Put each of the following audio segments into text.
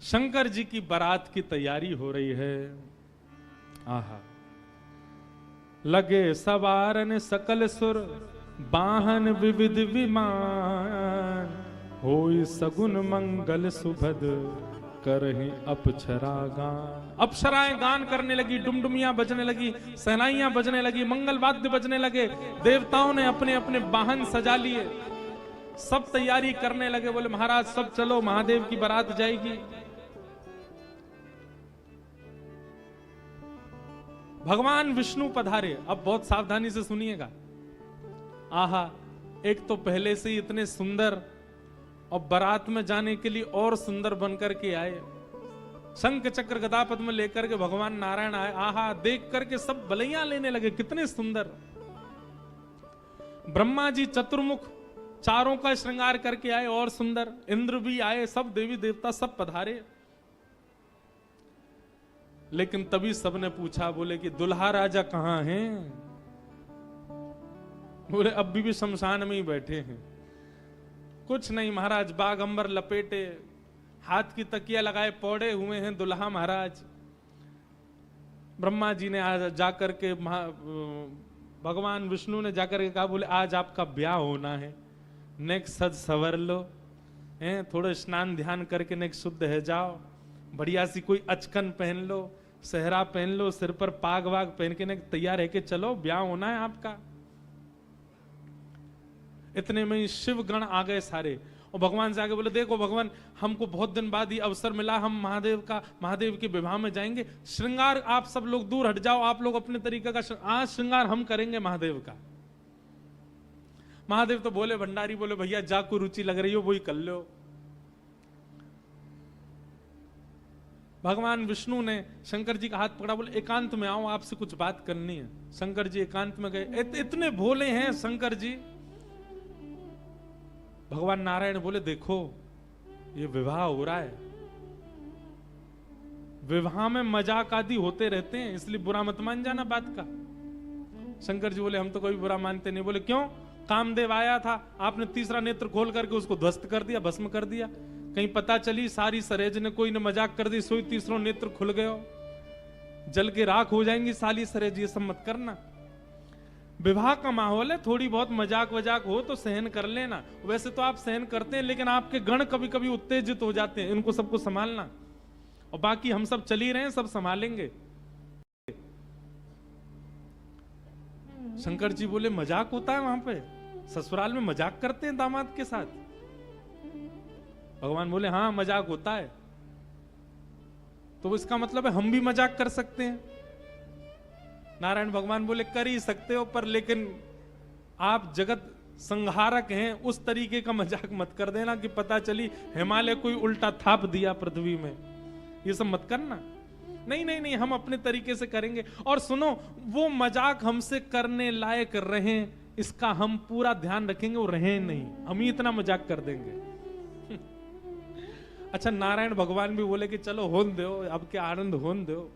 शंकर जी की बारात की तैयारी हो रही है। आहा, लगे सवारन सकल सुर, वाहन विविध विमान, होई सगुन मंगल सुभद, करहि अप्सरा गान। अप्सराएं गान करने लगी, डुमडुमियां बजने लगी, सहनाइयां बजने लगी, मंगल वाद्य बजने लगे। देवताओं ने अपने अपने वाहन सजा लिए, सब तैयारी करने लगे। बोले महाराज सब चलो, महादेव की बारात जाएगी। भगवान विष्णु पधारे। अब बहुत सावधानी से सुनिएगा। आहा, एक तो पहले से ही इतने सुंदर और बारात में जाने के लिए और सुंदर बनकर के आए। शंख चक्र गदा पद्म लेकर के भगवान नारायण आए। आहा, देख करके सब बलैया लेने लगे, कितने सुंदर। ब्रह्मा जी चतुर्मुख, चारों का श्रृंगार करके आए और सुंदर। इंद्र भी आए, सब देवी देवता सब पधारे। लेकिन तभी सबने पूछा, बोले कि दुल्हा राजा कहां हैं? बोले अभी भी शमशान में ही बैठे हैं। कुछ नहीं महाराज, बाग अंबर लपेटे, हाथ की तकिया लगाए पौड़े हुए हैं दुल्हा महाराज। ब्रह्मा जी ने आज जाकर के, भगवान विष्णु ने जाकर के कहा, बोले आज आपका ब्याह होना है, नेक सज सवर लो, हैं थोड़े स्नान ध्यान करके नेक शुद्ध है जाओ, बढ़िया सी कोई अचकन पहन लो, सहरा पहन लो, सिर पर पाग वाग पहन के तैयार है कि चलो ब्याह होना है आपका। इतने में ही शिव गण आ गए सारे, और भगवान से आगे बोले देखो भगवान, हमको बहुत दिन बाद ये अवसर मिला, हम महादेव के विवाह में जाएंगे। श्रृंगार आप सब लोग दूर हट जाओ, आप लोग अपने तरीके का आज श्रृंगार हम करेंगे महादेव का। महादेव तो बोले, भंडारी बोले भैया जा को रुचि लग रही हो वही कर लो। भगवान विष्णु ने शंकर जी का हाथ पकड़ा, बोले एकांत में आओ, आपसे कुछ बात करनी है। शंकर जी एकांत में गए। इतने भोले हैं शंकर जी। भगवान नारायण बोले देखो ये विवाह हो रहा है, विवाह में मजाक आदि होते रहते हैं, इसलिए बुरा मत मान जाना बात का। शंकर जी बोले हम तो कोई बुरा मानते नहीं। बोले क्यों? कामदेव आया था, आपने तीसरा नेत्र खोल करके उसको ध्वस्त कर दिया, भस्म कर दिया। कहीं पता चली सारी सरेज ने कोई ने मजाक कर दी, सोई तीसरा नेत्र खुल गयो, जल के राख हो जाएंगी साली सरेज। ये सब मत करना। विवाह का माहौल है, थोड़ी बहुत मजाक वजाक हो तो सहन कर लेना। वैसे तो आप सहन करते हैं, लेकिन आपके गण कभी कभी उत्तेजित हो जाते हैं, इनको सबको संभालना। और बाकी हम सब चल ही रहे हैं, सब संभालेंगे। शंकर जी बोले मजाक होता है वहां पे? ससुराल में मजाक करते हैं दामाद के साथ? भगवान बोले हाँ मजाक होता है। तो इसका मतलब है हम भी मजाक कर सकते हैं। नारायण भगवान बोले कर ही सकते हो, पर लेकिन आप जगत संहारक हैं, उस तरीके का मजाक मत कर देना कि पता चली हिमालय कोई उल्टा थाप दिया पृथ्वी में। ये सब मत करना। नहीं नहीं नहीं, हम अपने तरीके से करेंगे। और सुनो, वो मजाक हमसे करने लायक रहे इसका हम पूरा ध्यान रखेंगे, वो रहे नहीं, हम ही इतना मजाक कर देंगे। अच्छा, नारायण भगवान भी बोले कि चलो होन दो, अब के आनंद होन दो।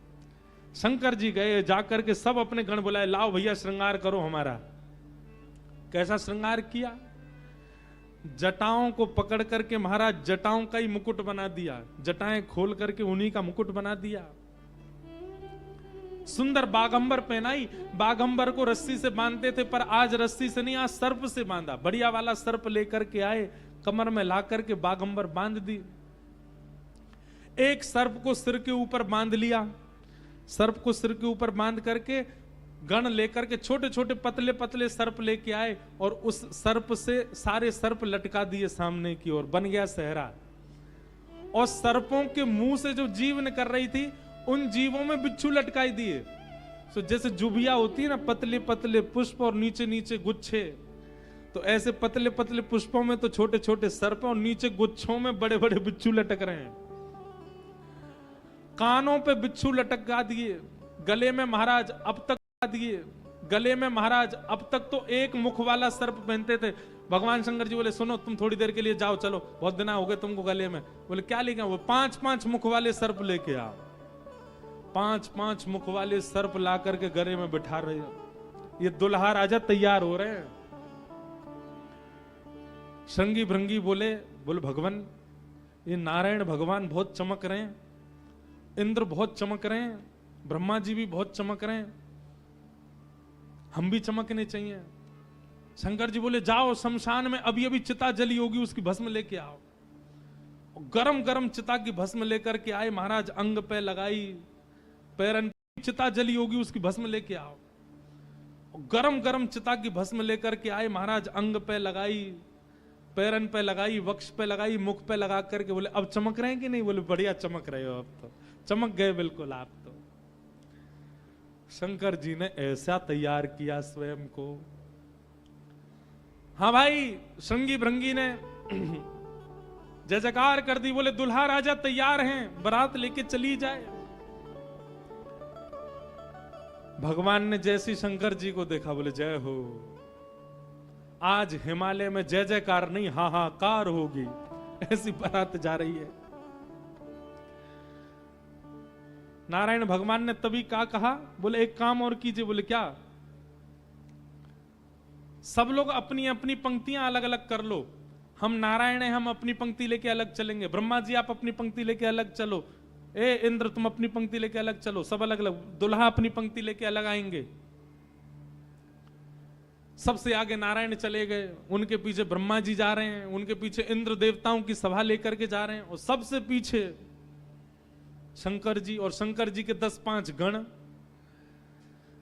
शंकर जी गए, जाकर के सब अपने गण बुलाए, लाओ भैया श्रृंगार करो हमारा। कैसा श्रृंगार किया? जटाओं को पकड़ करके महाराज जटाओं का ही मुकुट बना दिया, जटाएं खोल करके उन्हीं का मुकुट बना दिया। सुंदर बागंबर पहनाई। बागंबर को रस्सी से बांधते थे, पर आज रस्सी से नहीं, आज सर्प से बांधा। बढ़िया वाला सर्प लेकर के आए, कमर में ला करके बागंबर बांध दी। एक सर्प को सिर के ऊपर बांध लिया। सर्प को सिर के ऊपर बांध करके गण लेकर के छोटे छोटे पतले पतले सर्प लेके आए, और उस सर्प से सारे सर्प लटका दिए सामने की ओर, बन गया सहरा। और सर्पों के मुंह से जो जीव निकल रही थी, उन जीवों में बिच्छू लटकाई दिए। तो जैसे जुबिया होती है ना, पतले पतले पुष्प और नीचे नीचे गुच्छे, तो ऐसे पतले पतले पुष्पों में तो छोटे छोटे सर्प, और नीचे गुच्छों में बड़े बड़े बिच्छू लटक रहे हैं। कानों पे बिच्छू लटका दिए, गले में महाराज अब तक दिए, गले में महाराज अब तक तो एक मुख वाला सर्प पहनते थे। भगवान शंकर जी बोले सुनो, तुम थोड़ी देर के लिए जाओ, चलो बहुत दिन हो गए तुमको गले में। बोले क्या लेके आओ? वो 5-5 मुख वाले सर्प लेके आओ। 5-5 मुख वाले सर्प ला करके गले में बिठा रहे हो। ये दुल्हा राजा तैयार हो रहे हैं। श्रृंगी भृंगी बोले भगवान ये नारायण भगवान बहुत चमक रहे हैं, इंद्र बहुत चमक रहे हैं, ब्रह्मा जी भी बहुत चमक रहे हैं, हम भी चमकने चाहिए। शंकर जी बोले जाओ शमशान में अभी अभी चिता जली होगी, उसकी भस्म लेके आओ। गरम गरम चिता की भस्म लेकर के आए महाराज, अंग पे लगाई, पैरन चिता जली होगी उसकी भस्म लेके आओ। गरम गरम चिता की भस्म लेकर के आए महाराज, अंग पे लगाई, पैरन पे लगाई, वक्ष पे लगाई, मुख पे लगा करके बोले अब चमक रहे हैं कि नहीं? बोले बढ़िया चमक रहे हो, अब तो चमक गए बिल्कुल आप तो। शंकर जी ने ऐसा तैयार किया स्वयं को। हाँ भाई, श्रृंगी भृंगी ने जय जयकार कर दी, बोले दुल्हा राजा तैयार हैं, बारात लेके चली जाए। भगवान ने जैसी शंकर जी को देखा बोले जय हो, आज हिमालय में जय जयकार नहीं हाहाकार होगी, ऐसी बारात जा रही है। नारायण भगवान ने तभी क्या कहा, बोले एक काम और कीजिए। बोले क्या? सब लोग अपनी अपनी पंक्तियां अलग अलग कर लो, हम नारायण हैं, हम अपनी पंक्ति लेके अलग चलेंगे। ब्रह्मा जी आप अपनी पंक्ति लेके अलग चलो, ए इंद्र तुम अपनी पंक्ति लेके अलग चलो, सब अलग अलग। दुल्हा अपनी पंक्ति लेके अलग आएंगे। सबसे आगे नारायण चले गए, उनके पीछे ब्रह्मा जी जा रहे हैं, उनके पीछे इंद्र देवताओं की सभा लेकर के जा रहे हैं, और सबसे पीछे शंकर जी, और शंकर जी के 10-5 गण।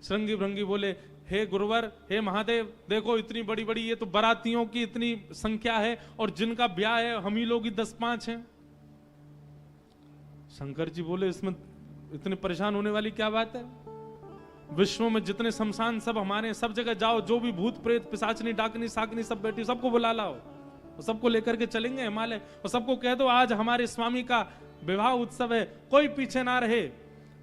श्रृंगी भृंगी बोले हे गुरुवर, हे महादेव, देखो इतनी बड़ी बड़ी ये तो बारातियों की इतनी संख्या है, और जिनका ब्याह है हम ही लोग ही 10-5 हैं। शंकर जी बोले इसमें इतने परेशान होने वाली क्या बात है? विश्व में जितने शमशान सब हमारे, सब जगह जाओ, जो भी भूत प्रेत पिशाचनी डाकनी साकनी सब बैठी, सबको बुला लाओ, सबको लेकर के चलेंगे हिमालय, और सबको कह दो आज हमारे स्वामी का विवाह उत्सव है, कोई पीछे ना रहे।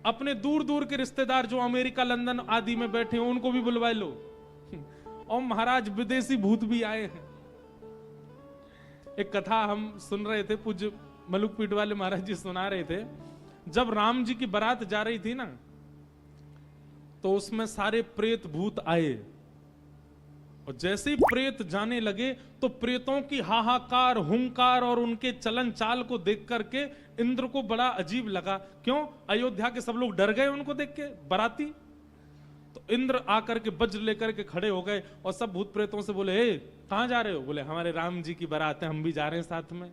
अपने दूर दूर के रिश्तेदार जो अमेरिका लंदन आदि में बैठे हैं उनको भी बुलवा लो। और महाराज विदेशी भूत भी आए हैं। एक कथा हम सुन रहे थे, पूज्य मलुकपीठ वाले महाराज जी सुना रहे थे। जब राम जी की बारात जा रही थी ना, तो उसमें सारे प्रेत भूत आए, और जैसे ही प्रेत जाने लगे तो प्रेतों की हाहाकार, हुंकार और उनके चलन चाल को देख करके इंद्र को बड़ा अजीब लगा। क्यों? अयोध्या के सब लोग डर गए उनको देख के, बाराती। तो इंद्र आकर के वज्र लेकर के खड़े हो गए, और सब भूत प्रेतों से बोले हे कहां जा रहे हो? बोले हमारे राम जी की बारात है, हम भी जा रहे हैं साथ में।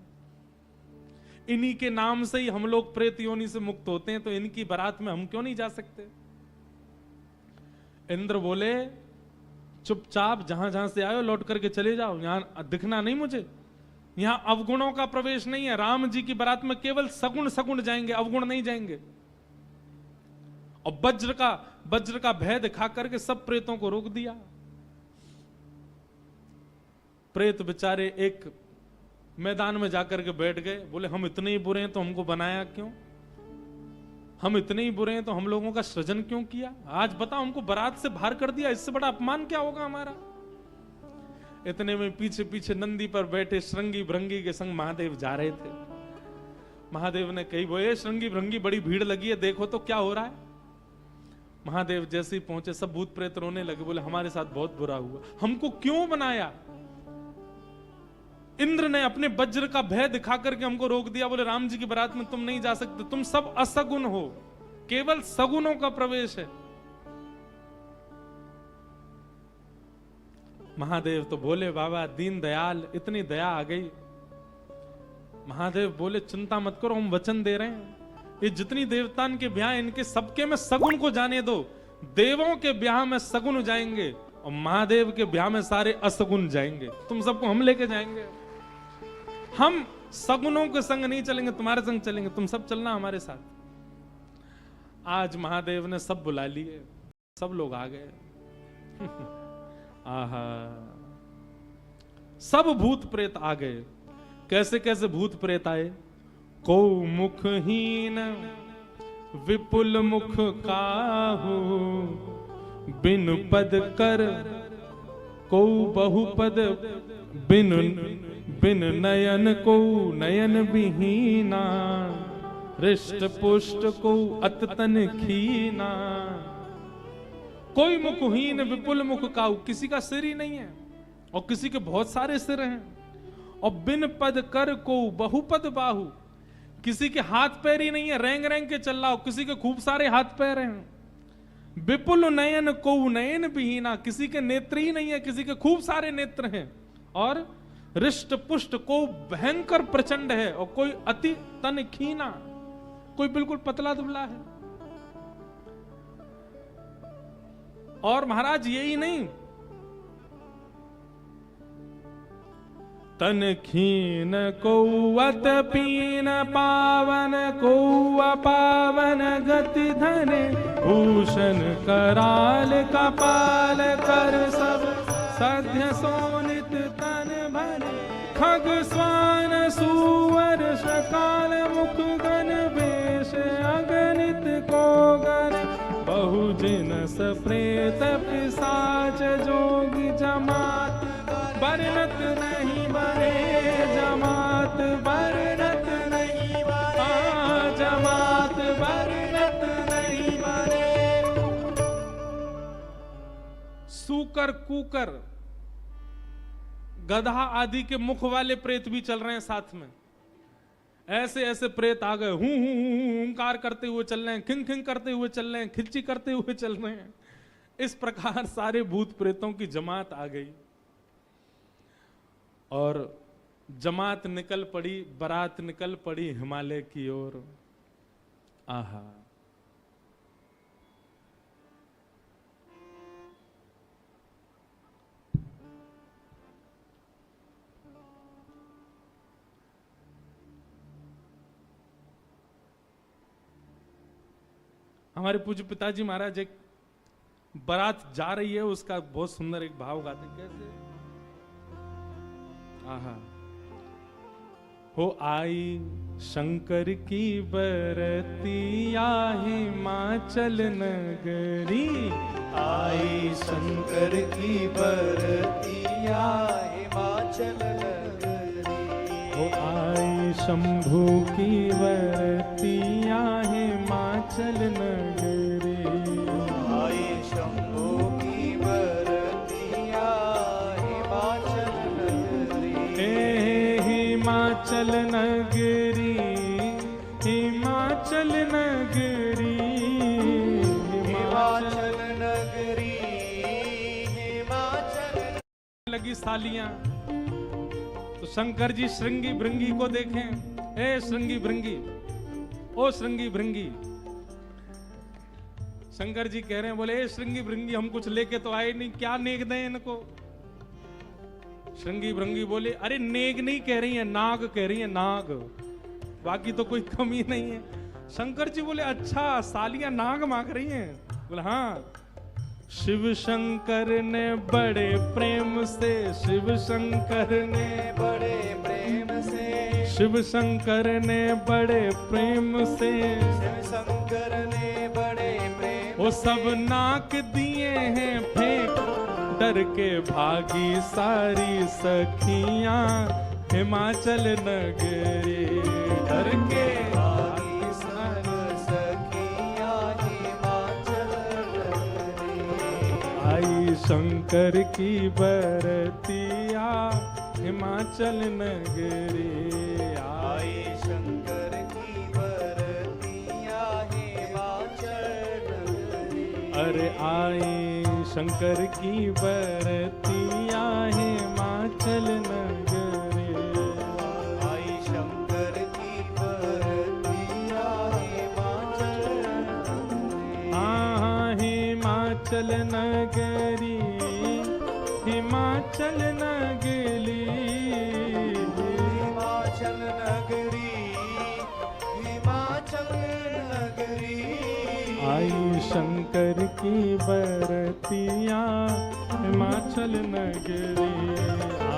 इन्हीं के नाम से ही हम लोग प्रेत योनि से मुक्त होते हैं, तो इनकी बारात में हम क्यों नहीं जा सकते? इंद्र बोले चुपचाप जहां जहां से आए लौट करके चले जाओ, यहां दिखना नहीं मुझे। यहां अवगुणों का प्रवेश नहीं है। राम जी की बारात में केवल सगुण सगुण जाएंगे, अवगुण नहीं जाएंगे। और वज्र का भय दिखा करके सब प्रेतों को रोक दिया। प्रेत बेचारे एक मैदान में जाकर के बैठ गए, बोले हम इतने ही बुरे हैं तो हमको बनाया क्यों? हम इतने ही बुरे हैं तो हम लोगों का सृजन क्यों किया? आज बताओ, हमको बारात से बाहर कर दिया, इससे बड़ा अपमान क्या होगा हमारा? इतने में पीछे पीछे नंदी पर बैठे श्रृंगी भृंगी के संग महादेव जा रहे थे। महादेव ने कही बोले श्रृंगी भृंगी बड़ी भीड़ लगी है, देखो तो क्या हो रहा है। महादेव जैसे ही पहुंचे सब भूत प्रेत रोने लगे, बोले हमारे साथ बहुत बुरा हुआ, हमको क्यों बनाया? इंद्र ने अपने वज्र का भय दिखा करके हमको रोक दिया। बोले राम जी की बारात में तुम नहीं जा सकते, तुम सब असगुन हो, केवल सगुनों का प्रवेश है। महादेव तो बोले बाबा दीन दयाल, इतनी दया आ गई। महादेव बोले चिंता मत करो, हम वचन दे रहे हैं, ये जितनी देवतान के ब्याह इनके सबके में सगुन को जाने दो। देवों के ब्याह में सगुन जाएंगे और महादेव के ब्याह में सारे असगुन जाएंगे। तुम सबको हम लेके जाएंगे, हम सगुनों के संग नहीं चलेंगे, तुम्हारे संग चलेंगे, तुम सब चलना हमारे साथ। आज महादेव ने सब बुला लिए, सब लोग आ गए। आहा, सब भूत प्रेत आ गए। कैसे कैसे भूत प्रेत आए? को मुखहीन विपुल मुख काहू, बिन पद कर को बहुपद, बिन बिन नयन को नयन विहीना, हृष्ट पुष्ट को अततन खीना। कोई मुखहीन विपुल मुख काहू, किसी का सिर ही नहीं है और किसी के बहुत सारे सिर हैं। और बिन पद कर को बहुपद बाहु, किसी के हाथ पैर ही नहीं है, रेंग रेंग के चल रहा हो, किसी के खूब सारे हाथ पैर हैं। विपुल नयन को नयन विहीना, किसी के नेत्र ही नहीं है, किसी के खूब सारे नेत्र हैं। और रिष्ट पुष्ट को भयंकर प्रचंड है, और कोई अति तन खीना, कोई बिल्कुल पतला दुबला है। और महाराज यही नहीं, तन खीन कौवत पीन पावन कौआ पावन गति धने, भूषण कराल कपाल कर सब सध्य सोनित तन भरे, खग स्वान सुवर शकाल मुख गण वेश अगणित को गण, बहुजिनस प्रेत पिशाच जोगी जमात बरनत नहीं बरे, जमात बरनत नहीं बरे, जमात बरनत नहीं बरे। सूकर कुकर गधा आदि के मुख वाले प्रेत भी चल रहे हैं साथ में। ऐसे ऐसे प्रेत आ गए, हूं हुंकार करते हुए चल रहे हैं, खिंग खिंग करते हुए चल रहे हैं, खिच्ची करते हुए चल रहे हैं। इस प्रकार सारे भूत प्रेतों की जमात आ गई और जमात निकल पड़ी, बारात निकल पड़ी हिमालय की ओर। आहा, हमारे पूज्य पिताजी महाराज एक बारात जा रही है, उसका बहुत सुंदर एक भाव गाते। कैसे? आहा, हो आई शंकर की बरतिया हिमाचल नगरी, आई शंकर की बरतिया हिमाचल नगरी, हो आई शंभू की बरतिया हिमाचल नगरी, आई शंभू की बरतिया हिमाचल नगरी, हिमाचल नगरी, हिमाचल नगरी, हिमाचल नगरी, हिमाचल। लगी सालियां तो शंकर जी श्रृंगी भृंगी को देखें, ए श्रृंगी भृंगी, ओ श्रृंगी भृंगी। शंकर जी कह रहे हैं, बोले ए श्रृंगी भृंगी, हम कुछ लेके तो आए नहीं, क्या नेक दें इनको? श्रृंगी भृंगी बोले, अरे नेक नहीं कह रही है, नाग कह रही है, नाग, बाकी तो कोई कमी नहीं है। शंकर जी बोले, अच्छा सालियां नाग मांग रही हैं? बोले हाँ। शिव शंकर ने बड़े प्रेम से, शिव शंकर ने बड़े प्रेम से, शिव शंकर ने बड़े प्रेम से, शिव शंकर ने बड़े प्रेम, वो सब नाक दिए हैं फेंक, डर के भागी सारी सखियां हिमाचल नगरी, डर के भागी सारी सखियां हिमाचल नगरी, आई शंकर की बरतिया हिमाचल नगरी, आई शंकर की बरतिया हिमाचल नगरी, अरे आई शंकर की बरतिया हिमाचल नगरी, आई शंकर की बरतिया हिमाचल नगरी, हाँ हिमाचल नगरी, हिमाचल नगरी, हिमाचल नगरी, हिमाचल नगरी, आई शंकर की बरतिया हिमाचल नगरी,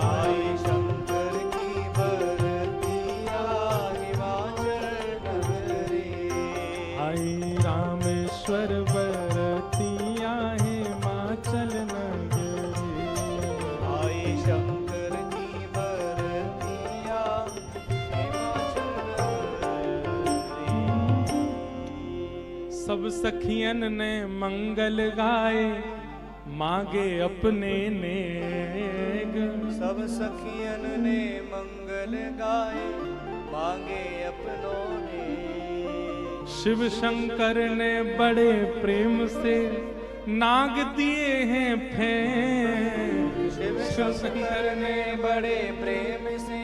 आई शंकर की बरतिया हिमाचल नगरी, आई रामेश्वर बरतिया हिमाचल नगरी, आई शंकर की बरतिया हिमाचल नगरी। सब सखियन ने मंगल गाए, मांगे अपने नेग, सब सखियन ने मंगल गाए, मांगे अपनों ने। शिव शंकर ने बड़े प्रेम से नाग दिए हैं फें। शिव शंकर ने बड़े प्रेम से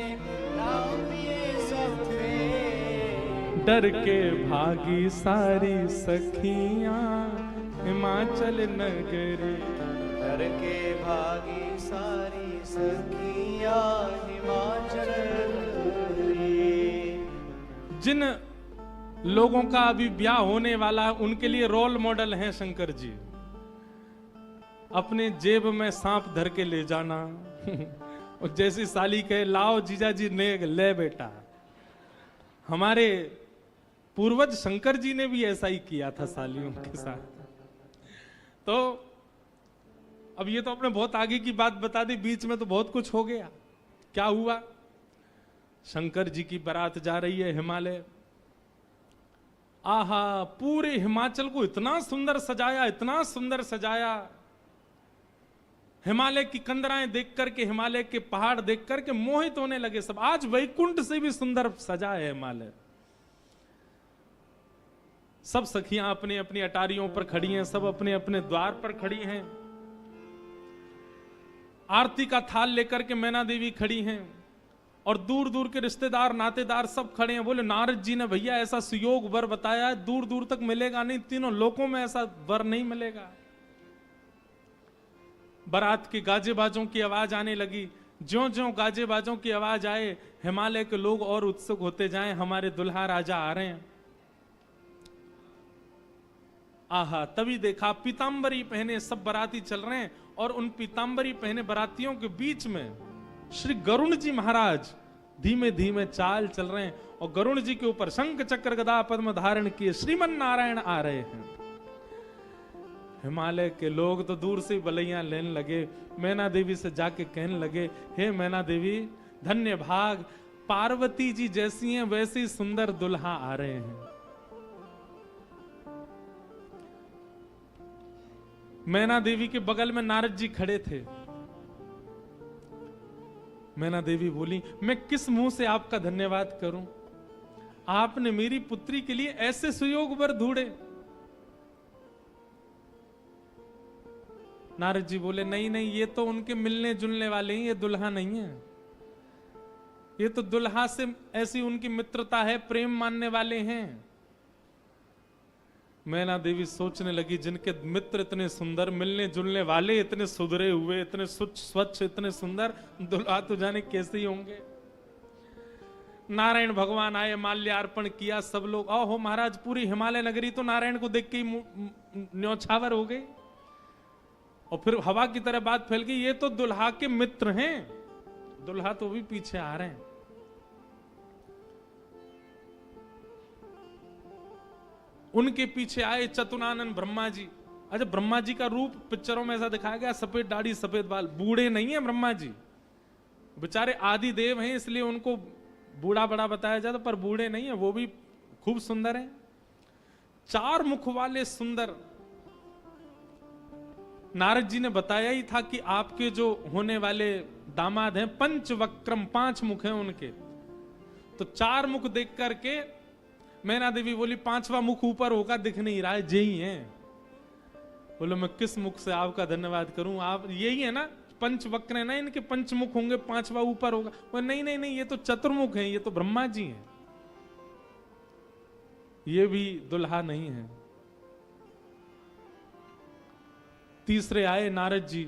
नाग दिए सब फें। डर के भागी सारी सखियां हिमाचल नगरी। डर के भागी सारी सखियां हिमाचल नगरी। जिन लोगों का अभी ब्याह होने वाला है उनके लिए रोल मॉडल हैं शंकर जी। अपने जेब में सांप धर के ले जाना और जैसी साली कहे लाओ जीजा जी ने ले बेटा। हमारे पूर्वज शंकर जी ने भी ऐसा ही किया था सालियों के साथ। तो अब ये तो आपने बहुत आगे की बात बता दी, बीच में तो बहुत कुछ हो गया। क्या हुआ? शंकर जी की बारात जा रही है हिमालय। आहा, पूरे हिमाचल को इतना सुंदर सजाया, इतना सुंदर सजाया। हिमालय की कंदराएं देख करके, हिमालय के पहाड़ देख करके मोहित होने लगे सब। आज वैकुंठ से भी सुंदर सजा है हिमालय। सब सखियां अपनी अपनी अटारियों पर खड़ी हैं, सब अपने अपने द्वार पर खड़ी हैं। आरती का थाल लेकर के मैना देवी खड़ी हैं और दूर दूर के रिश्तेदार नातेदार सब खड़े हैं। बोले नारद जी ने भैया ऐसा सुयोग वर बताया है, दूर दूर तक मिलेगा नहीं, तीनों लोकों में ऐसा वर नहीं मिलेगा। बारात के गाजे बाजों की आवाज आने लगी। ज्यों ज्यों गाजे बाजों की आवाज आए, हिमालय के लोग और उत्सुक होते जाएं, हमारे दुल्हा राजा आ रहे हैं। आहा, तभी देखा पीतांबरी पहने सब बाराती चल रहे हैं और उन पीतांबरी पहने बारातियों के बीच में श्री गरुण जी महाराज धीमे धीमे चाल चल रहे हैं और गरुण जी के ऊपर शंख चक्र गदा पद्म धारण किए श्रीमन नारायण आ रहे हैं। हिमालय के लोग तो दूर से बलैया लेने लगे। मैना देवी से जाके कहने लगे, हे मैना देवी धन्य भाग, पार्वती जी जैसी हैं वैसी सुंदर दुल्हा आ रहे हैं। मैना देवी के बगल में नारद जी खड़े थे। मैना देवी बोली, मैं किस मुंह से आपका धन्यवाद करूं? आपने मेरी पुत्री के लिए ऐसे सुयोग वर ढूंढे। नारद जी बोले, नहीं नहीं, ये तो उनके मिलने जुलने वाले हैं, ये दुल्हा नहीं है। ये तो दुल्हा से ऐसी उनकी मित्रता है, प्रेम मानने वाले हैं। मैना देवी सोचने लगी, जिनके मित्र इतने सुंदर, मिलने जुलने वाले इतने सुधरे हुए, इतने स्वच्छ, इतने सुंदर, दुल्हा तो जाने कैसे ही होंगे। नारायण भगवान आए, माल्यार्पण किया, सब लोग ओहो महाराज, पूरी हिमालय नगरी तो नारायण को देख के ही न्यौछावर हो गई। और फिर हवा की तरह बात फैल गई, ये तो दुल्हा के मित्र हैं। दुल्हा तो भी पीछे आ रहे हैं। उनके पीछे आए चतुरानन ब्रह्मा जी। अच्छा, ब्रह्मा जी का रूप पिक्चरों में ऐसा दिखाया गया, सफेद दाढ़ी सफेद बाल, बूढ़े नहीं है ब्रह्मा जी, बेचारे आदि देव हैं, इसलिए उनको बूढ़ा बड़ा बताया जाता, पर बूढ़े नहीं है, वो भी खूब सुंदर हैं। 4 मुख वाले सुंदर। नारद जी ने बताया ही था कि आपके जो होने वाले दामाद हैं पंचवक्रम, 5 मुख हैं उनके। तो 4 मुख देख करके मैना देवी बोली, 5वां मुख ऊपर होगा, दिख नहीं रहा है, यही है। बोलो, मैं किस मुख से आपका धन्यवाद करूं? आप यही है ना, पंचवक्र है ना, इनके पंचमुख होंगे, 5वां ऊपर होगा। वो नहीं नहीं नहीं, ये तो चतुर्मुख है, ये तो ब्रह्मा जी हैं, ये भी दुल्हा नहीं है। तीसरे आए नारद जी,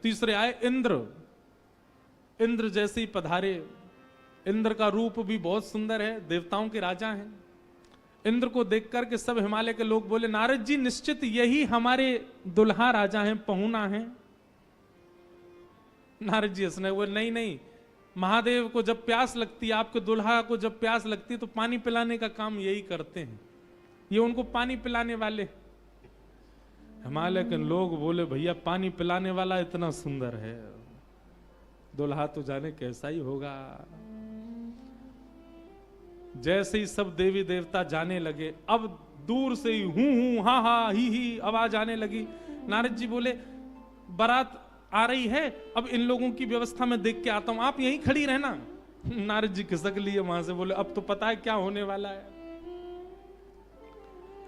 तीसरे आए इंद्र। इंद्र जैसे ही पधारे। इंद्र का रूप भी बहुत सुंदर है, देवताओं के राजा हैं। इंद्र को देख करके सब हिमालय के लोग बोले, नारद जी निश्चित यही हमारे दुल्हा राजा हैं, पहुना हैं। नारद जी हंसने बोले, नहीं नहीं, महादेव को जब प्यास लगती है, आपके दुल्हा को जब प्यास लगती है तो पानी पिलाने का काम यही करते हैं, ये उनको पानी पिलाने वाले। हिमालय के लोग बोले, भैया पानी पिलाने वाला इतना सुंदर है, दुल्हा तो जाने कैसा ही होगा। जैसे ही सब देवी देवता जाने लगे, अब दूर से ही हूं हा हा ही आवाज आने लगी। नारद जी बोले, बारात आ रही है, अब इन लोगों की व्यवस्था में देख के आता हूं, आप यहीं खड़ी रहना। नारद जी खिसक लिए वहां से, बोले अब तो पता है क्या होने वाला है।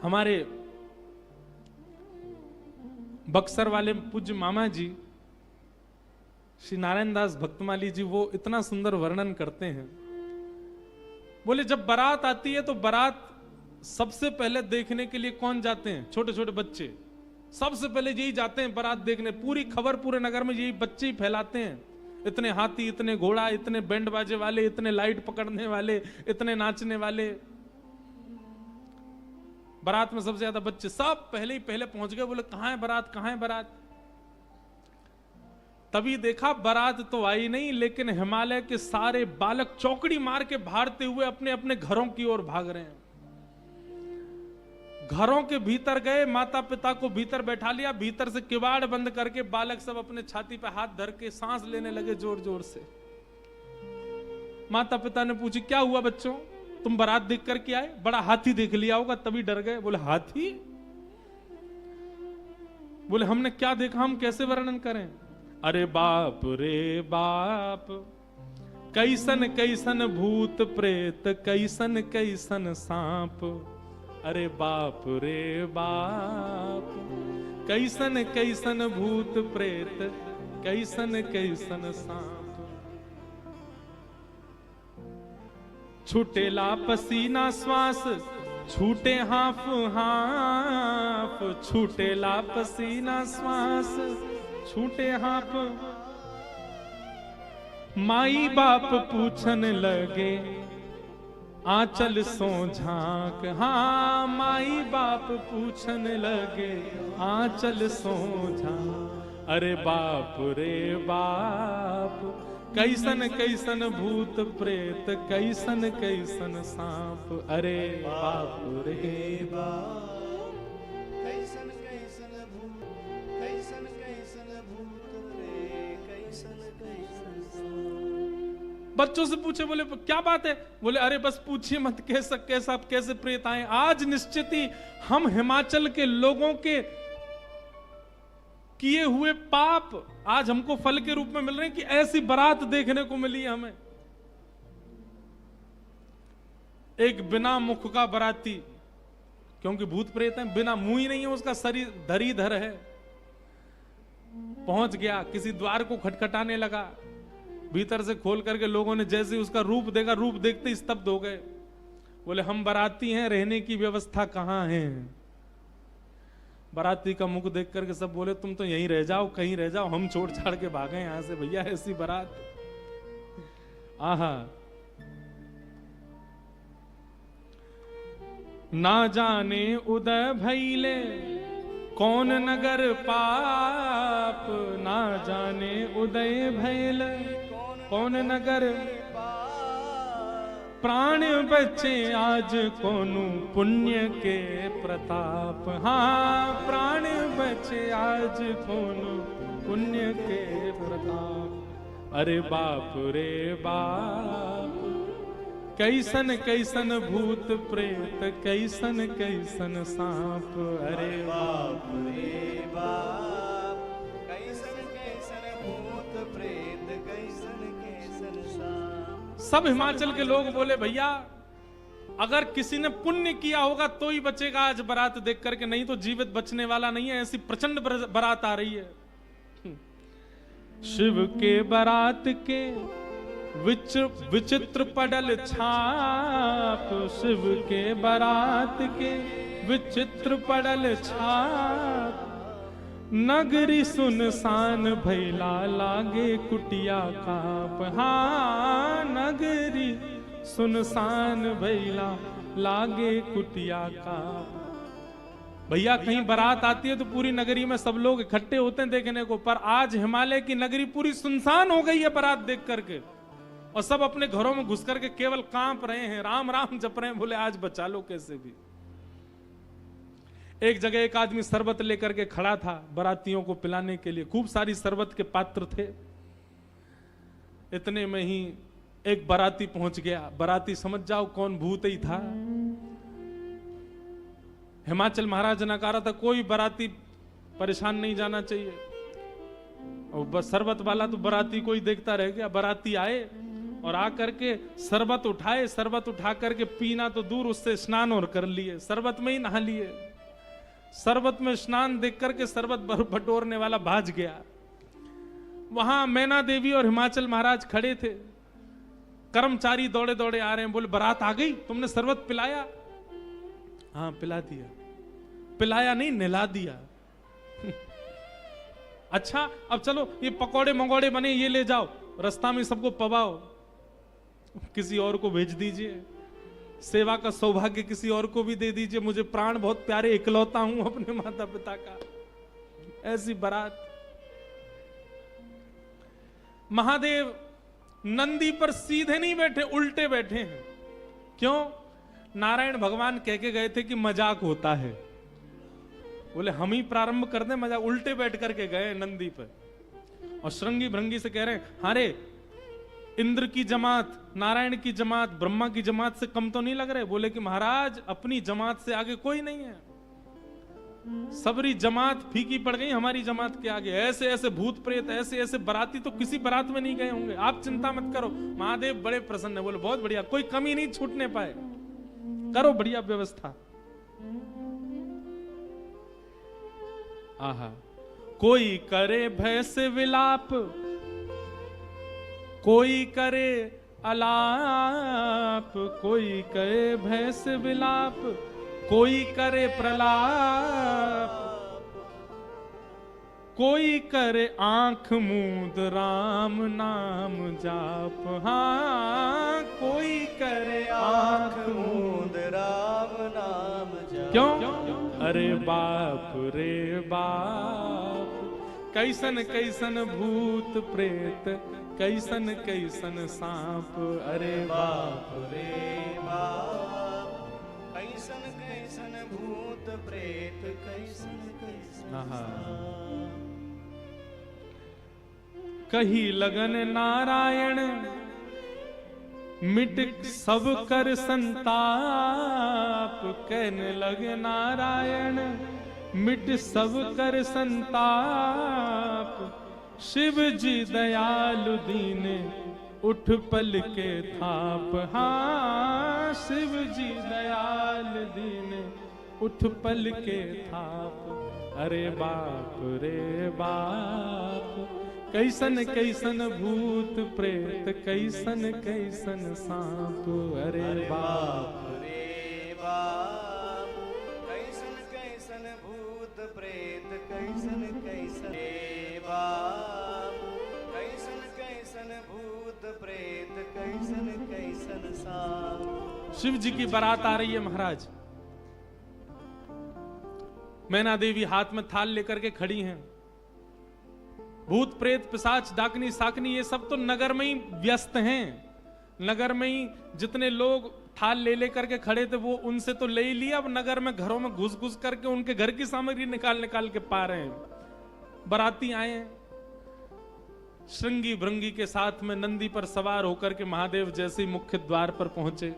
हमारे बक्सर वाले पूज्य मामा जी श्री नारायण दास भक्तमाली जी, वो इतना सुंदर वर्णन करते हैं। बोले जब बारात आती है तो बारात सबसे पहले देखने के लिए कौन जाते हैं? छोटे छोटे बच्चे सबसे पहले यही जाते हैं बारात देखने। पूरी खबर पूरे नगर में यही बच्चे ही फैलाते हैं। इतने हाथी, इतने घोड़ा, इतने बैंड बाजे वाले, इतने लाइट पकड़ने वाले, इतने नाचने वाले। बारात में सबसे ज्यादा बच्चे, सब पहले ही पहले पहुंच गए। बोले कहां है बारात, कहां है बारात? तभी देखा बारात तो आई नहीं, लेकिन हिमालय के सारे बालक चौकड़ी मार के भागते हुए अपने अपने घरों की ओर भाग रहे हैं। घरों के भीतर गए, माता पिता को भीतर बैठा लिया, भीतर से किवाड़ बंद करके बालक सब अपने छाती पे हाथ धर के सांस लेने लगे जोर जोर से। माता पिता ने पूछी क्या हुआ बच्चों, तुम बारात देख करके आए? बड़ा हाथी देख लिया होगा तभी डर गए। बोले हाथी? बोले हमने क्या देखा, हम कैसे वर्णन करें? अरे बाप रे बाप, कैसन कैसन भूत प्रेत, कैसन कैसन सांप। अरे बाप रे बाप, कैसन कैसन भूत प्रेत, कैसन कैसन सांप। छूटेला पसीना श्वास, छूटे हाफ हाफ, छूटेला पसीना श्वास, छूटे हाफ। माई बाप पूछन लगे, आंचल सो झांक। हाँ माई बाप पूछन लगे, आंचल सो झांक। अरे बाप रे बाप, कैसन कैसन भूत प्रेत, कैसन कैसन सांप। अरे बाप रे बाप, कैसन कैसन भूत, कैसन कैसन भूत प्रेत, कैसन कैसन सांप। बच्चों से पूछे, बोले क्या बात है? बोले अरे बस पूछिए मत, कैसे प्रेत आए। आज निश्चित ही हम हिमाचल के लोगों के किए हुए पाप आज हमको फल के रूप में मिल रहे हैं कि ऐसी बारात देखने को मिली हमें। एक बिना मुख का बाराती, क्योंकि भूत प्रेत है, बिना मुंह ही नहीं है, उसका शरीर धरीधर है, पहुंच गया, किसी द्वार को खटखटाने लगा, भीतर से खोल करके लोगों ने जैसे उसका रूप देखा, रूप देखते ही स्तब्ध हो गए। बोले हम बाराती हैं, रहने की व्यवस्था कहां है? बाराती का मुख देख करके सब बोले तुम तो यहीं रह जाओ, कहीं रह जाओ, हम छोड़ छाड़ के भागे यहां से भैया, ऐसी बारात। आहा, ना जाने उदय भैले कौन नगर पाप, ना जाने उदय भैले कौन नगर प्राण बचे आज कोनु पुण्य के प्रताप। हाँ प्राण बचे आज कोनु पुण्य के प्रताप। अरे बाप रे बाप, कैसन कैसन भूत प्रेत, कैसन कैसन सांप। अरे बाप रे बाप, कैसन कैसन भूत प्रेत, कैसन कैसन सांप। सब हिमाचल के लोग बोले भैया अगर किसी ने पुण्य किया होगा तो ही बचेगा आज बारात देख करके, नहीं तो जीवित बचने वाला नहीं है। ऐसी प्रचंड बारात आ रही है। शिव के बारात के विचित्र पडल छाप, शिव के बारात के विचित्र पडल छाप। नगरी सुनसान भैला लागे कुटिया काप। हाँ नगरी सुनसान भैला लागे कुटिया काप। भैया कहीं बारात आती है तो पूरी नगरी में सब लोग इकट्ठे होते हैं देखने को, पर आज हिमालय की नगरी पूरी सुनसान हो गई है बारात देख करके, और सब अपने घरों में घुस करके केवल कांप रहे हैं, राम राम जप रहे हैं, बोले आज बचा लो कैसे भी। एक जगह एक आदमी शरबत लेकर के खड़ा था बारातियों को पिलाने के लिए, खूब सारी शरबत के पात्र थे। इतने में ही एक बाराती पहुंच गया। बाराती समझ जाओ कौन भूत ही था। हिमाचल महाराज ने कहा था कोई बाराती परेशान नहीं जाना चाहिए, और बस शरबत वाला तो बाराती को ही देखता रह गया। बाराती आए, और आकर के शरबत उठाए, शरबत उठा करके पीना तो दूर, उससे स्नान और कर लिए, शरबत में ही नहा लिए। शरबत में स्नान देख करके शरबत बटोरने वाला भाज गया। वहां मैना देवी और हिमाचल महाराज खड़े थे। कर्मचारी दौड़े दौड़े आ रहे हैं, बोले बारात आ गई, तुमने शरबत पिलाया? हाँ पिला दिया। पिलाया नहीं, नहला दिया। अच्छा अब चलो ये पकौड़े मंगोड़े बने, ये ले जाओ, रास्ता में सबको पवाओ, किसी और को भेज दीजिए, सेवा का सौभाग्य किसी और को भी दे दीजिए, मुझे प्राण बहुत प्यारे, इकलौता हूं अपने माता पिता का। ऐसी बारात। महादेव नंदी पर सीधे नहीं बैठे, उल्टे बैठे हैं। क्यों? नारायण भगवान कह के गए थे कि मजाक होता है। बोले हम ही प्रारंभ कर दें मजाक, उल्टे बैठ करके गए नंदी पर। और श्रृंगी भृंगी से कह रहे हैं, हारे इंद्र की जमात, नारायण की जमात, ब्रह्मा की जमात से कम तो नहीं लग रहे? बोले कि महाराज अपनी जमात से आगे कोई नहीं है, सबरी जमात फीकी पड़ गई हमारी जमात के आगे। ऐसे ऐसे भूत प्रेत, ऐसे ऐसे बराती तो किसी बारात में नहीं गए होंगे, आप चिंता मत करो। महादेव बड़े प्रसन्न है। बोले बहुत बढ़िया, कोई कमी नहीं छूटने पाए, करो बढ़िया व्यवस्था। आहा, कोई करे भय से विलाप, कोई करे अलाप, कोई करे भय से विलाप, कोई करे प्रलाप, कोई करे आंख मूंद राम नाम जाप। हाँ कोई करे आंख मूंद राम नाम जाप। क्यों? अरे बाप रे बाप, कैसन कैसन भूत प्रेत, कैसन कैसन सांप। अरे बाप रे बाप, कैसन कैसन भूत प्रेत, कैसन कैसन सांप। कही लगन नारायण, मिट सब कर संताप। कहने लगे नारायण, मिट सब कर संताप। शिव जी दयालु दीन, उठ पल के थाप। हाँ शिव जी दयालु दीन, उठ पल के थाप। अरे बाप रे बाप, कैसन कैसन भूत प्रेत, कैसन कैसन सांप। अरे बाप रे बाप, कैसन कैसन भूत प्रेत, कैसन कैसन बाप, कैसन कैसन भूत प्रेत, कैसन कैसन सांप। शिव जी की बारात आ रही है महाराज। मैना देवी हाथ में थाल लेकर के खड़ी हैं। भूत प्रेत पिशाच डाकनी साकनी ये सब तो नगर में ही व्यस्त हैं। नगर में ही जितने लोग थाल ले लेकर के खड़े थे वो उनसे तो ले ही लिया, अब नगर में घरों में घुस घुस करके उनके घर की सामग्री निकाल निकाल के पा रहे हैं। बाराती आए हैं, श्रृंगी भृंगी के साथ में नंदी पर सवार होकर के महादेव जैसे ही मुख्य द्वार पर पहुंचे।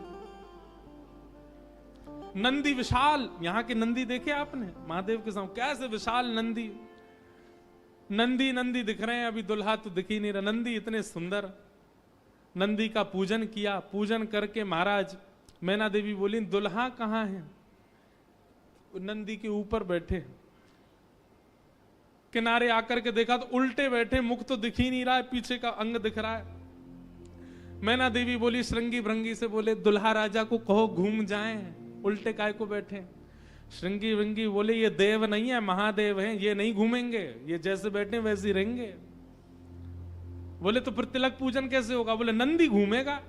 नंदी विशाल, यहां के नंदी देखे आपने महादेव के सामने कैसे विशाल नंदी, नंदी नंदी दिख रहे हैं, अभी दुल्हा तो दिख ही नहीं रहा। नंदी इतने सुंदर। नंदी का पूजन किया, पूजन करके महाराज मैना देवी बोली दुल्हा कहां है? नंदी के ऊपर बैठे, किनारे आकर के देखा तो उल्टे बैठे, मुख तो दिख ही नहीं रहा है, पीछे का अंग दिख रहा है। मैना देवी बोली श्रृंगी भृंगी से, बोले दुल्हा राजा को कहो घूम जाएं, उल्टे काय को बैठे? श्रृंगी भृंगी बोले ये देव नहीं है, महादेव हैं, ये नहीं घूमेंगे, ये जैसे बैठे वैसे ही रहेंगे। बोले तो फिर तिलक पूजन कैसे होगा? बोले नंदी घूमेगा।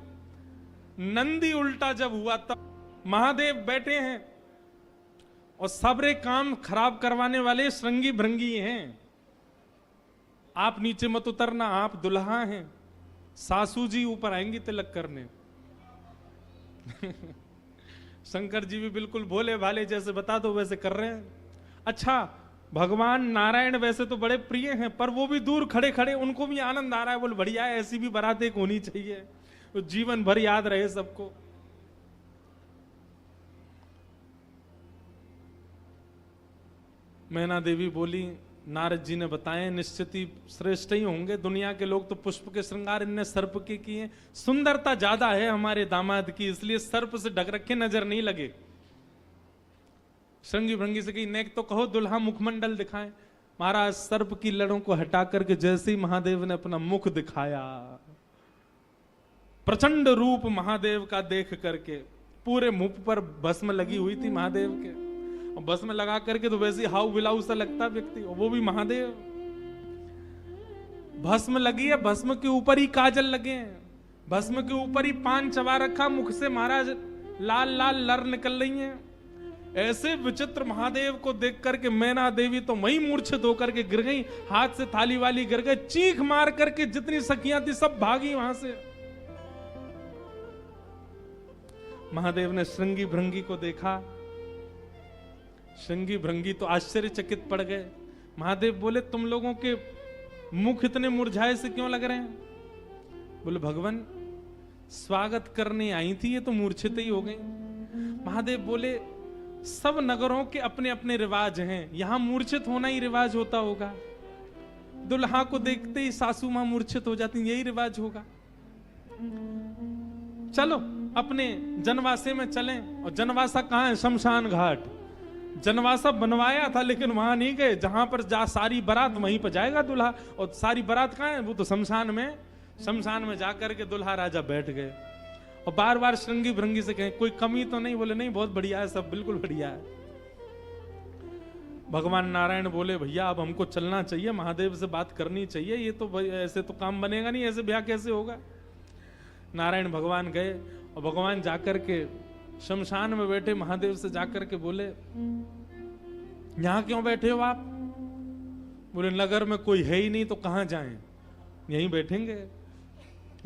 नंदी उल्टा जब हुआ तब महादेव बैठे हैं और सबरे काम खराब करवाने वाले श्रृंगी भृंगी हैं। आप नीचे मत उतरना, आप दुल्हा हैं, सासू जी ऊपर आएंगी तिलक करने। शंकर जी भी बिल्कुल भोले भाले, जैसे बता दो वैसे कर रहे हैं। अच्छा भगवान नारायण वैसे तो बड़े प्रिय हैं, पर वो भी दूर खड़े खड़े उनको भी आनंद आ रहा है। बोले बढ़िया है, ऐसी भी बारात एक होनी चाहिए, तो जीवन भर याद रहे सबको। मैना देवी बोली नारद जी ने बताए निश्चित ही श्रेष्ठ ही होंगे, दुनिया के लोग तो पुष्प के श्रृंगार इनने सर्प के किए, सुंदरता ज्यादा है हमारे दामाद की, इसलिए सर्प से ढक रखे नजर नहीं लगे। श्रृंगी भृंगी से कही नेक तो कहो दुल्हा मुखमंडल दिखाएं। महाराज सर्प की लड़ों को हटा करके जैसे ही महादेव ने अपना मुख दिखाया, प्रचंड रूप महादेव का देख करके पूरे मुख पर भस्म लगी हुई थी महादेव के, और भस्म लगा करके तो वैसे हाउ बिलाऊ सा लगता व्यक्ति, और वो भी महादेव। भस्म लगी है, भस्म के ऊपर ही काजल लगे हैं, भस्म के ऊपर ही पान चबा रखा, मुख से महाराज लाल लाल लर निकल रही हैं। ऐसे विचित्र महादेव को देख करके मैना देवी तो वही मूर्छित होकर के गिर गई, हाथ से थाली वाली गिर गई, चीख मार करके जितनी सखियां थी सब भागी वहां से। महादेव ने श्रृंगी भृंगी को देखा, श्रृंगी भृंगी तो आश्चर्यचकित पड़ गए। महादेव बोले तुम लोगों के मुख इतने मुरझाए से क्यों लग रहे हैं? बोले भगवान स्वागत करने आई थी, ये तो मूर्छित ही हो गई। महादेव बोले सब नगरों के अपने अपने रिवाज हैं, यहां मूर्छित होना ही रिवाज होता होगा, दुल्हा को देखते ही सासू मां मूर्छित हो जाती, यही रिवाज होगा। चलो अपने जनवासे में चलें। और जनवासा कहां है? शमशान घाट। जनवासा बनवाया था लेकिन वहां नहीं गए, जहां पर जा सारी बारात वहीं पर जाएगा दूल्हा, और सारी बारात कहां है? वो तो शमशान में। शमशान में जाकर के दूल्हा राजा बैठ गए और बार बार श्रृंगी भृंगी से कहें कोई कमी तो नहीं? बोले नहीं बहुत बढ़िया है, सब बिल्कुल बढ़िया है। भगवान नारायण बोले भैया अब हमको चलना चाहिए, महादेव से बात करनी चाहिए, ये तो ऐसे तो काम बनेगा नहीं, ऐसे ब्याह कैसे होगा। नारायण भगवान गए और भगवान जाकर के शमशान में बैठे महादेव से जाकर के बोले यहां क्यों बैठे हो आप? बोले नगर में कोई है ही नहीं तो कहां जाएं, यहीं बैठेंगे।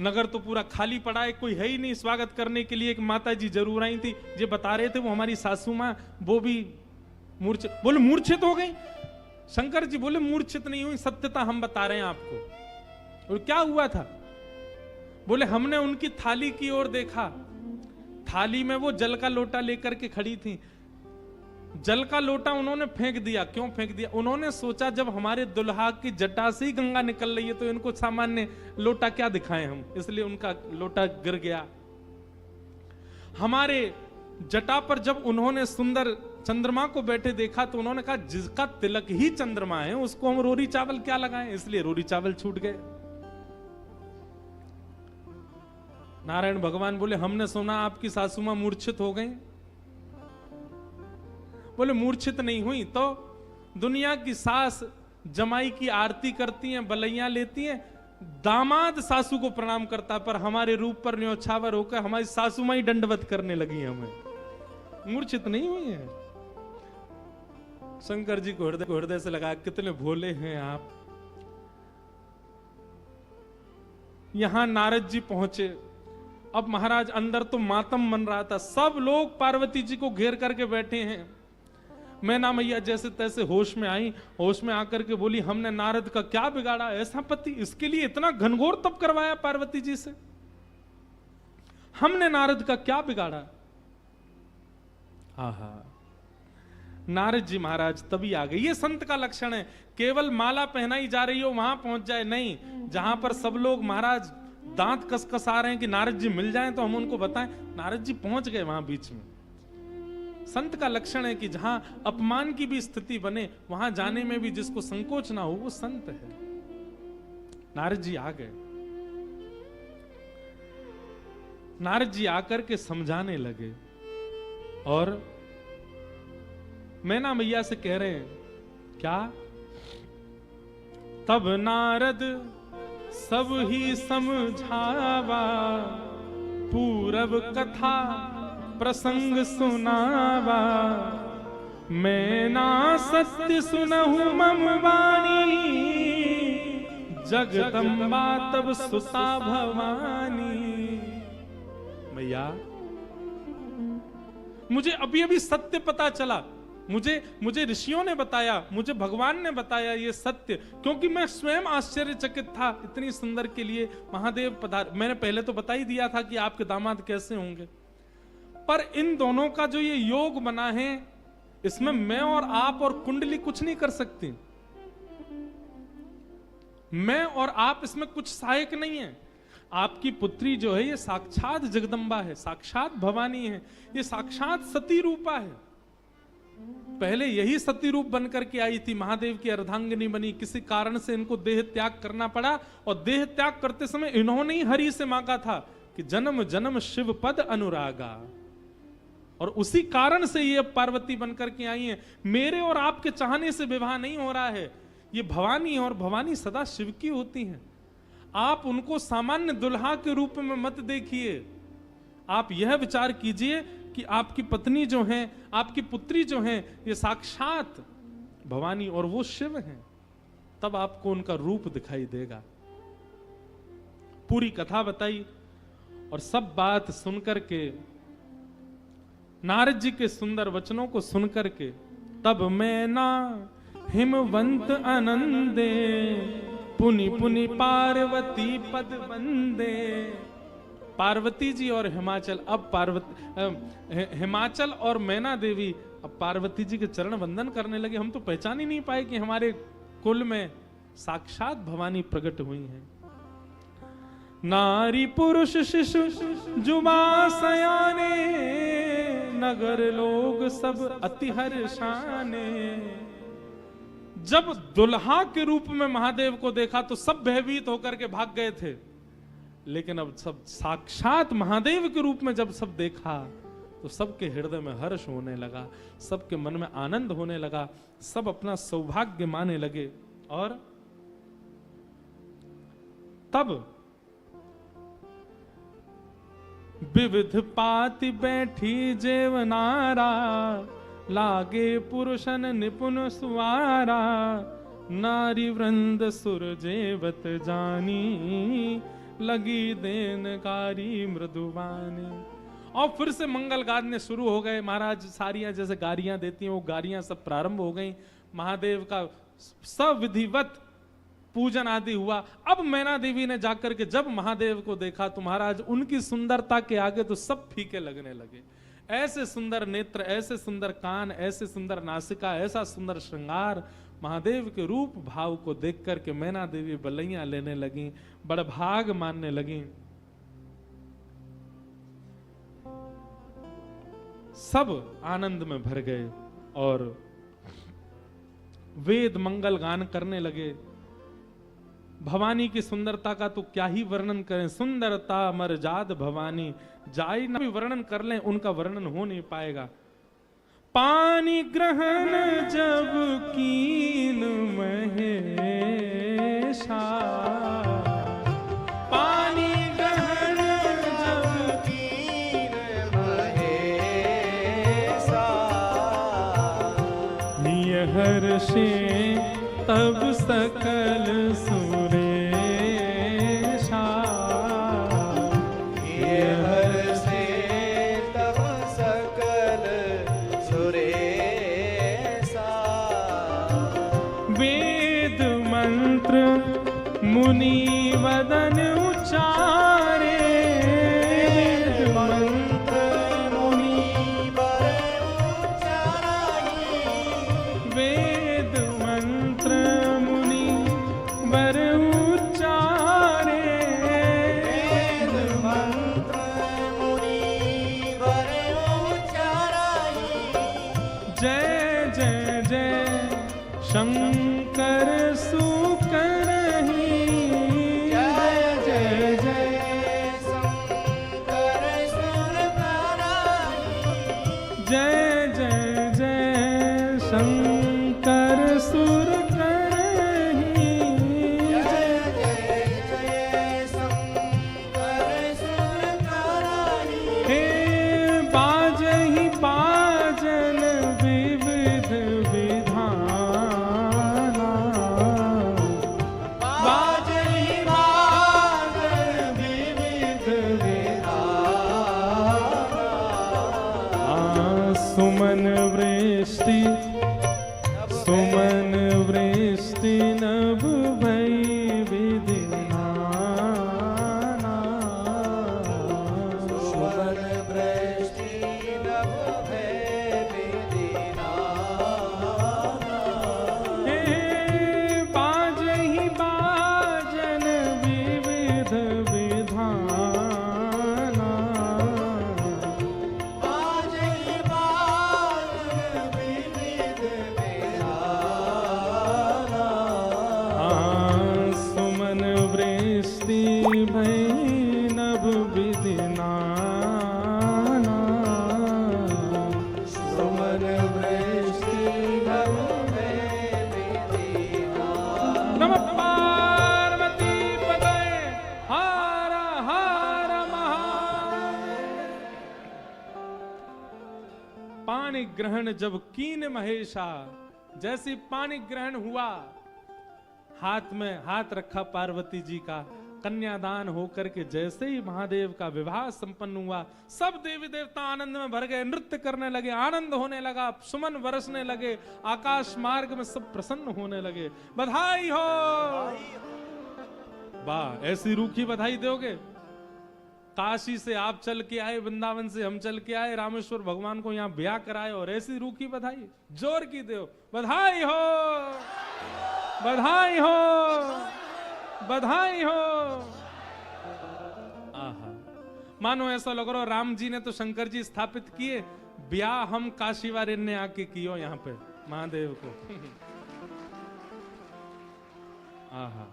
नगर तो पूरा खाली पड़ा है, कोई है ही नहीं स्वागत करने के लिए। एक माता जी जरूर आई थी, जो बता रहे थे वो हमारी सासू माँ, वो भी मूर्छित। बोले मूर्छित हो गई? शंकर जी बोले मूर्छित नहीं हुई, सत्यता हम बता रहे हैं आपको। और क्या हुआ था? बोले हमने उनकी थाली की ओर देखा, थाली में वो जल का लोटा लेकर के खड़ी थी, जल का लोटा उन्होंने फेंक दिया। क्यों फेंक दिया? उन्होंने सोचा जब हमारे दुल्हा की जटा से ही गंगा निकल रही है तो इनको सामान्य लोटा क्या दिखाएं हम, इसलिए उनका लोटा गिर गया। हमारे जटा पर जब उन्होंने सुंदर चंद्रमा को बैठे देखा तो उन्होंने कहा जिसका तिलक ही चंद्रमा है उसको हम रोरी चावल क्या लगाएं, इसलिए रोरी चावल छूट गए। नारायण भगवान बोले हमने सुना आपकी सासू मां मूर्छित हो गई। बोले मूर्छित नहीं हुई तो दुनिया की सास जमाई की आरती करती हैं, बलैया लेती हैं, दामाद सासू को प्रणाम करता, पर हमारे रूप पर न्योछावर होकर हमारी सासू मां ही दंडवत करने लगी हमें, मूर्छित नहीं हुई है। शंकर जी को हृदय से लगा कितने भोले हैं आप। यहां नारद जी पहुंचे। अब महाराज अंदर तो मातम बन रहा था, सब लोग पार्वती जी को घेर करके बैठे हैं। मैना मैया जैसे तैसे होश में आई, होश में आकर के बोली हमने नारद का क्या बिगाड़ा, ऐसा पति, इसके लिए इतना घनघोर तप करवाया पार्वती जी से, हमने नारद का क्या बिगाड़ा। आहा, नारद जी महाराज तभी आ गए। ये संत का लक्षण है, केवल माला पहनाई जा रही हो वहां पहुंच जाए नहीं, जहां पर सब लोग महाराज दांत कसकसा रहे हैं कि नारद जी मिल जाएं तो हम उनको बताएं, नारद जी पहुंच गए वहां बीच में। संत का लक्षण है कि जहां अपमान की भी स्थिति बने वहां जाने में भी जिसको संकोच ना हो वो संत है। नारद जी आ गए। नारद जी आकर के समझाने लगे और मैना मैया से कह रहे हैं क्या? तब नारद सब ही समझावा, पूरब कथा प्रसंग सुनावा, मैना सत्य सुनहु मम वाणी, जगदम्बा तब सुता भवानी। मैया मुझे अभी अभी सत्य पता चला, मुझे ऋषियों ने बताया, मुझे भगवान ने बताया ये सत्य, क्योंकि मैं स्वयं आश्चर्यचकित था। इतनी सुंदर के लिए महादेव पधार, मैंने पहले तो बता ही दिया था कि आपके दामाद कैसे होंगे, पर इन दोनों का जो ये योग बना है इसमें मैं और आप और कुंडली कुछ नहीं कर सकती। मैं और आप इसमें कुछ सहायक नहीं है। आपकी पुत्री जो है ये साक्षात जगदम्बा है, साक्षात भवानी है, ये साक्षात सती रूपा है। पहले यही सती रूप बनकर के आई थी, महादेव की अर्धांगिनी बनी। किसी कारण से इनको देह त्याग करना पड़ा और देह त्याग करते समय इन्होंने ही हरि से मांगा था कि जन्म जन्म शिव पद अनुरागा, और उसी कारण से ये पार्वती बनकर के आई हैं। मेरे और आपके चाहने से विवाह नहीं हो रहा है, ये भवानी है और भवानी सदा शिव की होती हैं। आप उनको सामान्य दुल्हा के रूप में मत देखिए, आप यह विचार कीजिए कि आपकी पत्नी जो हैं, आपकी पुत्री जो हैं, ये साक्षात भवानी और वो शिव हैं। तब आपको उनका रूप दिखाई देगा। पूरी कथा बताई और सब बात सुनकर के, नारद जी के सुंदर वचनों को सुनकर के, तब मैना हिमवंत आनंदे पुनि पुनि पार्वती पद वंदे। पार्वती जी और हिमाचल, अब हिमाचल और मैना देवी अब पार्वती जी के चरण वंदन करने लगे। हम तो पहचान ही नहीं पाए कि हमारे कुल में साक्षात भवानी प्रकट हुई हैं। नारी पुरुष शिशु जुबा सयाने, नगर लोग सब अति हर्षाने। जब दुल्हा के रूप में महादेव को देखा तो सब भयभीत होकर के भाग गए थे, लेकिन अब सब साक्षात महादेव के रूप में जब सब देखा तो सबके हृदय में हर्ष होने लगा, सबके मन में आनंद होने लगा, सब अपना सौभाग्य माने लगे। और तब विविध पाति बैठी जेवनारा, लागे पुरुषन निपुण सुवारा। नारी वृंद सुर जेवत जानी, लगी देनकारी मृदुवानी। और फिर से मंगल गाने शुरू हो गए। महाराज सारियां जैसे गारियां देती हैं, वो गारियां सब प्रारंभ हो गई। महादेव का सविधिवत पूजन आदि हुआ। अब मैना देवी ने जाकर के जब महादेव को देखा तो महाराज उनकी सुंदरता के आगे तो सब फीके लगने लगे। ऐसे सुंदर नेत्र, ऐसे सुंदर कान, ऐसे सुंदर नासिका, ऐसा सुंदर श्रृंगार, महादेव के रूप भाव को देख करके मैना देवी बलैया लेने लगी, बड़भाग मानने लगी। सब आनंद में भर गए और वेद मंगल गान करने लगे। भवानी की सुंदरता का तो क्या ही वर्णन करें। सुंदरता मरजाद भवानी, जाई ना भी वर्णन कर लें उनका वर्णन हो नहीं पाएगा। पानी ग्रहण जब कीन महेशा, पानी ग्रहण जब कीन महेशा। हर्षे तब सकल सुरेशा, हर्षे तब सकल सुरेशा। वेद मंत्र मुनि वदन उच्चारे, वेद मंत्र मुनि वर उच्चाराई। वेद मंत्र मुनि वर उच्चारे, वेद मंत्र मुनि वर उच्चाराई। जय जय जय शंकर सुकरहि, जय जय जय शंकर सुर कराई। जय जय जय शंकर सुर करहि। जय जय जय शंकर सुर कराई। हे बाजहि बाजन विविध विधाना, बाजहि बाजन विविध विधाना। सुमन वृष्टि सुमन वृष्टि नभ भई विधिनाना। सुवन वृष्टि नभ भय विधिनाना। हे बाजहि बाजन दीनाना। सुमन वृष्टि भव में दीना। नमः पार्वती पतये हर हर महादेव। पानी ग्रहण जब कीन महेशा, जैसी पानी ग्रहण हुआ, हाथ में हाथ रखा पार्वती जी का, कन्यादान होकर के जैसे ही महादेव का विवाह संपन्न हुआ, सब देवी देवता आनंद में भर गए, नृत्य करने लगे, आनंद होने लगा, सुमन बरसने लगे, आकाश मार्ग में सब प्रसन्न होने लगे। बधाई हो। वाह, ऐसी रूखी बधाई दोगे? काशी से आप चल के आए, वृंदावन से हम चल के आए, रामेश्वर भगवान को यहाँ ब्याह कराए और ऐसी रूखी बधाई जोर की दो। बधाई हो, बधाई हो, बधाई हो। आहा, मानो ऐसा लग रहा राम जी ने तो शंकर जी स्थापित किए, ब्याह हम काशी वाले ने आके कियो यहाँ पे महादेव को। आहा,